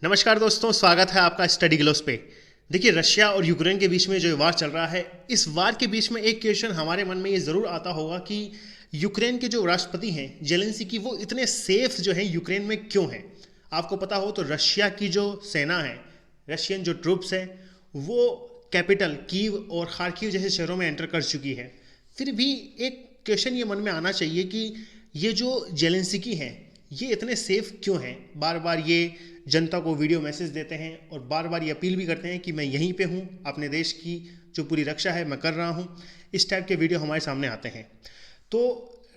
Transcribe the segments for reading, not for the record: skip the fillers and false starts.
नमस्कार दोस्तों, स्वागत है आपका स्टडी ग्लोस पे। देखिए, रशिया और यूक्रेन के बीच में जो वार चल रहा है, इस वार के बीच में एक क्वेश्चन हमारे मन में ये ज़रूर आता होगा कि यूक्रेन के जो राष्ट्रपति हैं जेलेंस्की, वो इतने सेफ जो हैं यूक्रेन में क्यों हैं। आपको पता हो तो रशिया की जो सेना है, रशियन जो ट्रूप्स हैं, वो कैपिटल कीव और खार्किव जैसे शहरों में एंटर कर चुकी है। फिर भी एक क्वेश्चन ये मन में आना चाहिए कि ये जो जेलेंस्की हैं ये इतने सेफ क्यों हैं। बार बार ये जनता को वीडियो मैसेज देते हैं और बार बार ये अपील भी करते हैं कि मैं यहीं पे हूँ, अपने देश की जो पूरी रक्षा है मैं कर रहा हूँ। इस टाइप के वीडियो हमारे सामने आते हैं। तो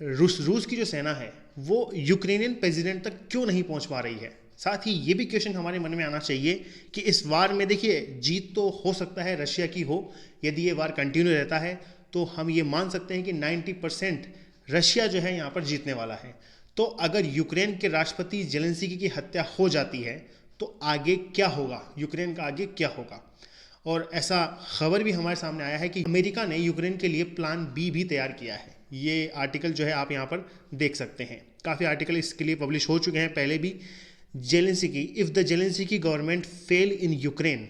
रूस की जो सेना है वो यूक्रेनियन प्रेसिडेंट तक क्यों नहीं पहुँच पा रही है। साथ ही ये भी क्वेश्चन हमारे मन में आना चाहिए कि इस वार में देखिए, जीत तो हो सकता है रशिया की हो। यदि ये वार कंटिन्यू रहता है तो हम ये मान सकते हैं कि 90% रशिया जो है यहाँ पर जीतने वाला है। तो अगर यूक्रेन के राष्ट्रपति जेलेंस्की की हत्या हो जाती है तो आगे क्या होगा, यूक्रेन का आगे क्या होगा। और ऐसा खबर भी हमारे सामने आया है कि अमेरिका ने यूक्रेन के लिए प्लान बी भी तैयार किया है। ये आर्टिकल जो है आप यहाँ पर देख सकते हैं, काफ़ी आर्टिकल इसके लिए पब्लिश हो चुके हैं पहले भी। Zelensky, if the Zelensky government fail in Ukraine,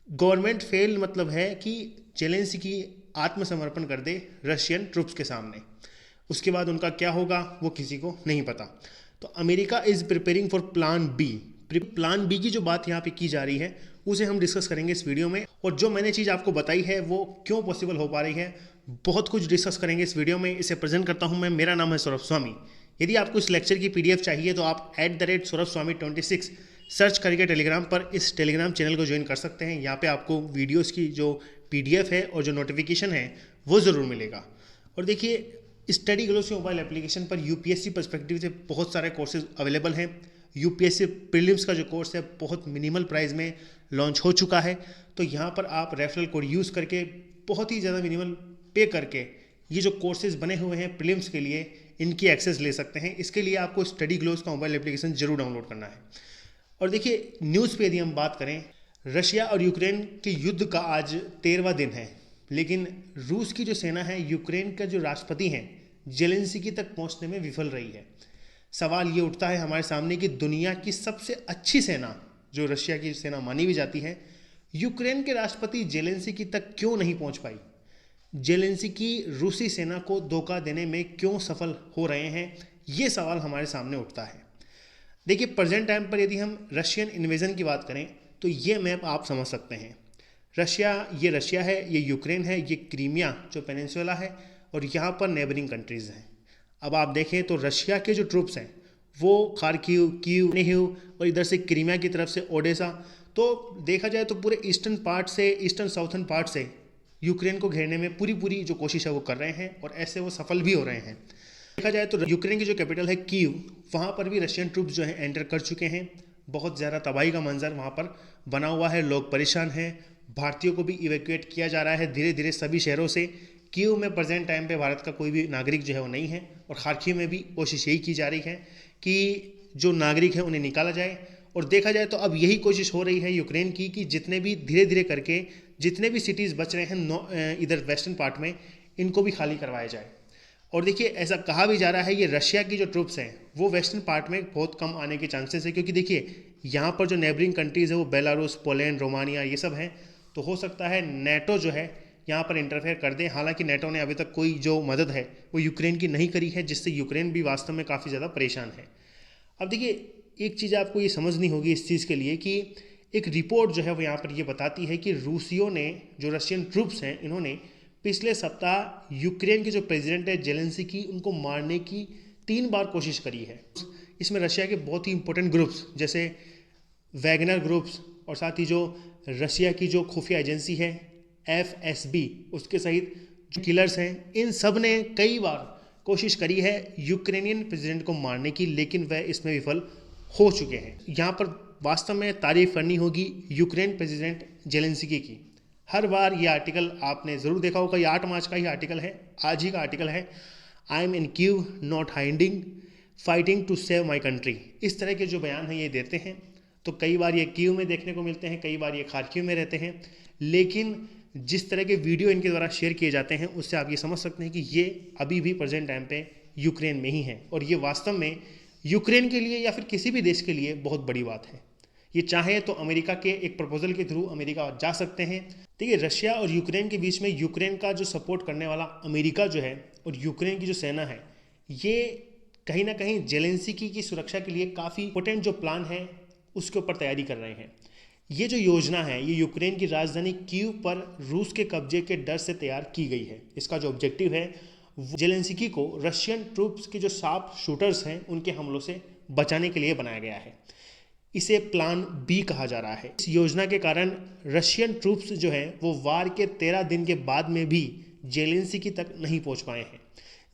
government fail मतलब है कि जेलेंस्की आत्मसमर्पण कर दे रशियन ट्रूप्स के सामने, उसके बाद उनका क्या होगा वो किसी को नहीं पता। तो America is preparing for plan B. Plan B की जो बात यहाँ पे की जा रही है उसे हम डिस्कस करेंगे इस वीडियो में। और जो मैंने चीज़ आपको बताई है वो क्यों पॉसिबल हो पा रही है, बहुत कुछ डिस्कस करेंगे इस वीडियो में। इसे प्रेजेंट करता हूँ मैं, मेरा नाम है सौरभ स्वामी। यदि आपको इस लेक्चर की PDF चाहिए तो आप @SauravSwamy26 सर्च करके टेलीग्राम पर इस टेलीग्राम चैनल को ज्वाइन कर सकते हैं। यहाँ पे आपको वीडियोस की जो PDF है और जो नोटिफिकेशन है वो ज़रूर मिलेगा। और देखिए, स्टडी ग्लोस मोबाइल एप्लीकेशन पर UPSC पर्सपेक्टिव से बहुत सारे कोर्सेज अवेलेबल हैं। UPSC प्रीलिम्स का जो कोर्स है बहुत मिनिमल प्राइस में लॉन्च हो चुका है। तो यहाँ पर आप रेफरल कोड यूज़ करके बहुत ही ज़्यादा मिनिमल पे करके ये जो कोर्सेज बने हुए हैं प्रीलिम्स के लिए, इनकी एक्सेस ले सकते हैं। इसके लिए आपको स्टडी ग्लोस का मोबाइल एप्लीकेशन जरूर डाउनलोड करना है। और देखिए, न्यूज़ पे यदि हम बात करें, रशिया और यूक्रेन के युद्ध का आज 13वां दिन है, लेकिन रूस की जो सेना है, यूक्रेन का जो राष्ट्रपति हैं जेलेंस्की तक पहुंचने में विफल रही है। सवाल ये उठता है हमारे सामने कि दुनिया की सबसे अच्छी सेना जो रशिया की सेना मानी भी जाती है, यूक्रेन के राष्ट्रपति जेलेंस्की तक क्यों नहीं पहुंच पाई। जेलेंस्की रूसी सेना को धोखा देने में क्यों सफल हो रहे हैं, ये सवाल हमारे सामने उठता है। देखिए, प्रेजेंट टाइम पर यदि हम रशियन इन्वेजन की बात करें तो ये मैप आप समझ सकते हैं। ये रशिया है, ये यूक्रेन है, ये क्रीमिया जो पेनिनसुला है, और यहाँ पर नेबरिंग कंट्रीज़ हैं। अब आप देखें तो रशिया के जो ट्रूप्स हैं वो खार्किव, कीव, नेहिव और इधर से क्रीमिया की तरफ से ओडेसा, तो देखा जाए तो पूरे ईस्टर्न साउथर्न पार्ट से यूक्रेन को घेरने में पूरी जो कोशिश है वो कर रहे हैं, और ऐसे वो सफल भी हो रहे हैं। देखा जाए तो यूक्रेन की जो कैपिटल है कीव, वहाँ पर भी रशियन ट्रूप्स जो हैं एंटर कर चुके हैं। बहुत ज़्यादा तबाही का मंजर वहाँ पर बना हुआ है, लोग परेशान हैं। भारतीयों को भी इवैक्यूएट किया जा रहा है धीरे धीरे सभी शहरों से। कीव में प्रेजेंट टाइम पे भारत का कोई भी नागरिक जो है वो नहीं है, और खार्किव में भी कोशिश यही की जा रही है कि जो नागरिक है उन्हें निकाला जाए। और देखा जाए तो अब यही कोशिश हो रही है यूक्रेन की कि जितने भी धीरे धीरे करके जितने भी सिटीज़ बच रहे हैं इधर वेस्टर्न पार्ट में, इनको भी खाली करवाया जाए। और देखिए, ऐसा कहा भी जा रहा है ये रशिया की जो ट्रूप्स हैं वो वेस्टर्न पार्ट में बहुत कम आने के चांसेस है, क्योंकि देखिए यहाँ पर जो नेबरिंग कंट्रीज़ है वो बेलारूस, पोलैंड, रोमानिया ये सब हैं। तो हो सकता है नेटो जो है यहाँ पर इंटरफेयर कर दें। हालांकि नेटो ने अभी तक कोई जो मदद है वो यूक्रेन की नहीं करी है, जिससे यूक्रेन भी वास्तव में काफ़ी ज़्यादा परेशान है। अब देखिए, एक चीज़ आपको ये समझनी होगी इस चीज़ के लिए कि एक रिपोर्ट जो है वो यहाँ पर ये बताती है कि रूसियों ने, जो रशियन ट्रूप्स हैं, इन्होंने पिछले सप्ताह यूक्रेन के जो प्रेसिडेंट है जेलेंस्की, उनको मारने की 3 बार कोशिश करी है। इसमें रशिया के बहुत ही इंपॉर्टेंट ग्रुप्स जैसे वैगनर ग्रुप्स और साथ ही जो रशिया की जो खुफिया एजेंसी है FSB, उसके सहित जो किलर्स हैं, इन सब ने कई बार कोशिश करी है यूक्रेनियन प्रेसिडेंट को मारने की, लेकिन वह इसमें विफल हो चुके हैं। यहाँ पर वास्तव में तारीफ करनी होगी यूक्रेन प्रेसिडेंट जेलेंस्की की। हर बार ये आर्टिकल आपने ज़रूर देखा होगा, ये 8 मार्च का ही आर्टिकल है, आज ही का आर्टिकल है। I am in Kyiv, not hiding, fighting to save my country. इस तरह के जो बयान हैं ये देते हैं। तो कई बार ये कीव में देखने को मिलते हैं, कई बार ये खार्किव में रहते हैं, लेकिन जिस तरह के वीडियो इनके द्वारा शेयर किए जाते हैं उससे आप ये समझ सकते हैं कि ये अभी भी प्रेजेंट टाइम पे यूक्रेन में ही हैं। और ये वास्तव में यूक्रेन के लिए या फिर किसी भी देश के लिए बहुत बड़ी बात है। ये चाहे तो अमेरिका के एक प्रपोजल के थ्रू अमेरिका जा सकते हैं। देखिए, रशिया और यूक्रेन के बीच में यूक्रेन का जो सपोर्ट करने वाला अमेरिका जो है और यूक्रेन की जो सेना है, ये कहीं ना कहीं जेलेंस्की की सुरक्षा के लिए काफ़ी इंपॉर्टेंट जो प्लान है उसके ऊपर तैयारी कर रहे हैं। ये जो योजना है ये यूक्रेन की राजधानी कीव पर रूस के कब्जे के डर से तैयार की गई है। इसका जो ऑब्जेक्टिव है वो जेलेंस्की को रशियन ट्रूप्स के जो शार्प शूटर्स हैं उनके हमलों से बचाने के लिए बनाया गया है। इसे प्लान बी कहा जा रहा है। इस योजना के कारण रशियन ट्रूप्स जो है वो वार के 13 दिन के बाद में भी जेलेंस्की तक नहीं पहुंच पाए हैं।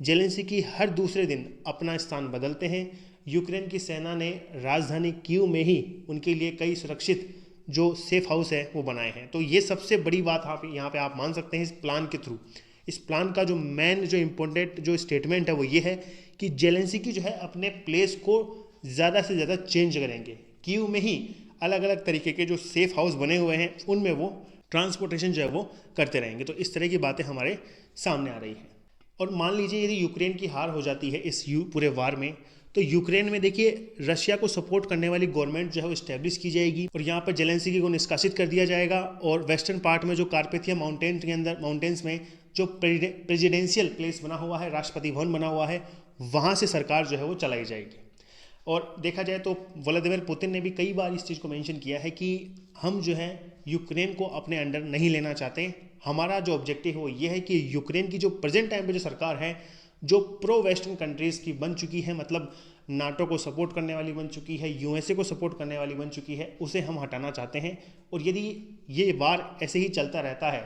जेलेंस्की हर दूसरे दिन अपना स्थान बदलते हैं। यूक्रेन की सेना ने राजधानी कीव में ही उनके लिए कई सुरक्षित जो सेफ हाउस है वो बनाए हैं। तो ये सबसे बड़ी बात यहाँ पे आप मान सकते हैं इस प्लान के थ्रू। इस प्लान का जो मेन जो इम्पोर्टेंट जो स्टेटमेंट है वो ये है कि जेलेंस्की जो है अपने प्लेस को ज़्यादा से ज़्यादा चेंज करेंगे। कीव में ही अलग अलग तरीके के जो सेफ हाउस बने हुए हैं उनमें वो ट्रांसपोर्टेशन जो है वो करते रहेंगे। तो इस तरह की बातें हमारे सामने आ रही हैं। और मान लीजिए यदि यूक्रेन की हार हो जाती है इस पूरे वार में, तो यूक्रेन में देखिए रशिया को सपोर्ट करने वाली गवर्नमेंट जो है वो इस्टेब्लिश की जाएगी और यहाँ पर जेलेंस्की को निष्कासित कर दिया जाएगा। और वेस्टर्न पार्ट में जो कार्पेथिया माउंटेन्स के अंदर माउंटेन्स में जो प्रेसिडेंशियल प्लेस बना हुआ है, राष्ट्रपति भवन बना हुआ है, वहाँ से सरकार जो है वो चलाई जाएगी। और देखा जाए तो व्लादिमीर पुतिन ने भी कई बार इस चीज़ को मेंशन किया है कि हम जो है यूक्रेन को अपने अंडर नहीं लेना चाहते। हमारा जो ऑब्जेक्टिव है वो ये है कि यूक्रेन की जो प्रेजेंट टाइम पे जो सरकार है जो प्रो वेस्टर्न कंट्रीज़ की बन चुकी है, मतलब नाटो को सपोर्ट करने वाली बन चुकी है, यूएसए को सपोर्ट करने वाली बन चुकी है, उसे हम हटाना चाहते हैं। और यदि ये वार ऐसे ही चलता रहता है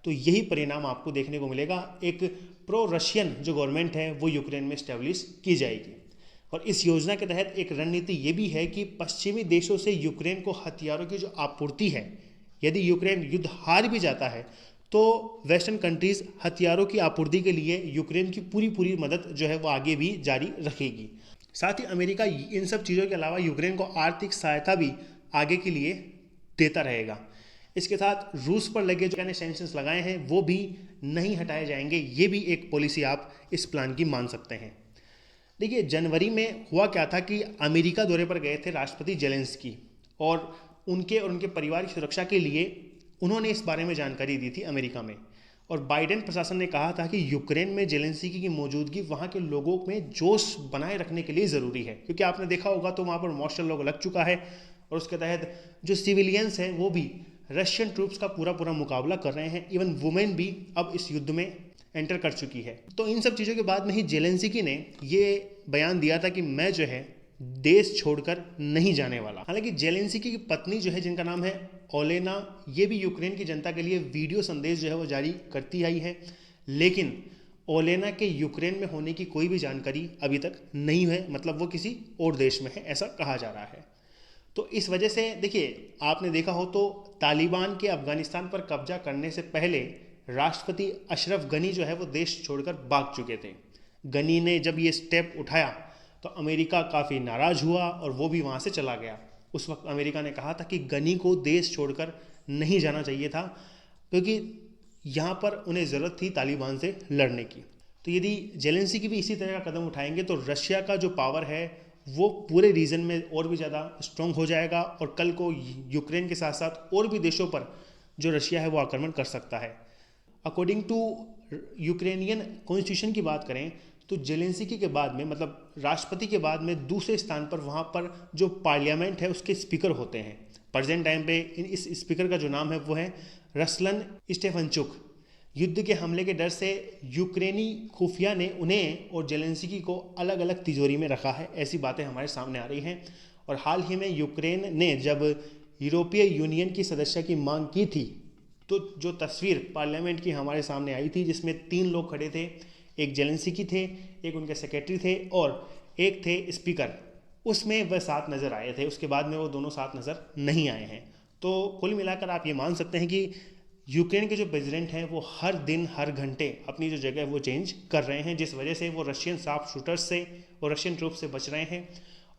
तो यही परिणाम आपको देखने को मिलेगा। एक प्रो रशियन जो गवर्नमेंट है वो यूक्रेन में इस्टेब्लिश की जाएगी। और इस योजना के तहत एक रणनीति ये भी है कि पश्चिमी देशों से यूक्रेन को हथियारों की जो आपूर्ति है, यदि यूक्रेन युद्ध हार भी जाता है तो वेस्टर्न कंट्रीज़ हथियारों की आपूर्ति के लिए यूक्रेन की पूरी मदद जो है वो आगे भी जारी रखेगी। साथ ही अमेरिका इन सब चीज़ों के अलावा यूक्रेन को आर्थिक सहायता भी आगे के लिए देता रहेगा। इसके साथ रूस पर लगे जो सैंक्शंस लगाए हैं वो भी नहीं हटाए जाएंगे। ये भी एक पॉलिसी आप इस प्लान की मान सकते हैं। देखिए, जनवरी में हुआ क्या था कि अमेरिका दौरे पर गए थे राष्ट्रपति जेलेंस्की और उनके परिवार की सुरक्षा के लिए उन्होंने इस बारे में जानकारी दी थी अमेरिका में। और बाइडेन प्रशासन ने कहा था कि यूक्रेन में जेलेंस्की की मौजूदगी वहाँ के लोगों में जोश बनाए रखने के लिए ज़रूरी है, क्योंकि आपने देखा होगा तो वहाँ पर मार्शल लॉ लग चुका है और उसके तहत जो सिविलियंस हैं वो भी रशियन ट्रूप्स का पूरा मुकाबला कर रहे हैं। इवन वुमेन भी अब इस युद्ध में एंटर कर चुकी है। तो इन सब चीज़ों के बाद में ही जेलेंस्की ने ये बयान दिया था कि मैं जो है देश छोड़कर नहीं जाने वाला। हालांकि जेलेंस्की की पत्नी जो है जिनका नाम है ओलेना, ये भी यूक्रेन की जनता के लिए वीडियो संदेश जो है वो जारी करती आई है, लेकिन ओलेना के यूक्रेन में होने की कोई भी जानकारी अभी तक नहीं है, मतलब वो किसी और देश में है ऐसा कहा जा रहा है। तो इस वजह से देखिए, आपने देखा हो तो तालिबान के अफगानिस्तान पर कब्जा करने से पहले राष्ट्रपति अशरफ गनी जो है वो देश छोड़कर भाग चुके थे। गनी ने जब ये स्टेप उठाया तो अमेरिका काफ़ी नाराज़ हुआ और वो भी वहाँ से चला गया। उस वक्त अमेरिका ने कहा था कि गनी को देश छोड़कर नहीं जाना चाहिए था, क्योंकि यहाँ पर उन्हें ज़रूरत थी तालिबान से लड़ने की। तो यदि जेलेंस्की भी इसी तरह का कदम उठाएंगे तो रशिया का जो पावर है वो पूरे रीजन में और भी ज़्यादा स्ट्रॉन्ग हो जाएगा और कल को यूक्रेन के साथ साथ और भी देशों पर जो रशिया है वो आक्रमण कर सकता है। अकॉर्डिंग टू यूक्रेनियन कॉन्स्टिट्यूशन की बात करें तो जेलेंस्की के बाद में, मतलब राष्ट्रपति के बाद में दूसरे स्थान पर वहाँ पर जो पार्लियामेंट है उसके स्पीकर होते हैं। प्रेजेंट टाइम पे इस स्पीकर का जो नाम है वो है रसलन स्टेफनचुक। युद्ध के हमले के डर से यूक्रेनी खुफिया ने उन्हें और जेलेंस्की को अलग अलग तिजोरी में रखा है, ऐसी बातें हमारे सामने आ रही हैं। और हाल ही में यूक्रेन ने जब यूरोपीय यूनियन की सदस्य की मांग की थी तो जो तस्वीर पार्लियामेंट की हमारे सामने आई थी जिसमें 3 लोग खड़े थे, एक जेलेंस्की थे, एक उनके सेक्रेटरी थे और एक थे स्पीकर, उसमें वह साथ नज़र आए थे। उसके बाद में वो दोनों साथ नज़र नहीं आए हैं। तो कुल मिलाकर आप ये मान सकते हैं कि यूक्रेन के जो प्रेसिडेंट हैं वो हर दिन हर घंटे अपनी जो जगह है वो चेंज कर रहे हैं, जिस वजह से वो रशियन शार्प शूटर्स से और रशियन ट्रूप से बच रहे हैं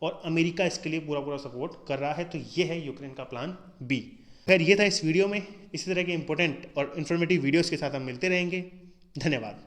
और अमेरिका इसके लिए पूरा सपोर्ट कर रहा है। तो ये है यूक्रेन का प्लान बी। खैर, ये था इस वीडियो में। इसी तरह के इंपॉर्टेंट और इन्फॉर्मेटिव वीडियोज़ के साथ हम मिलते रहेंगे। धन्यवाद।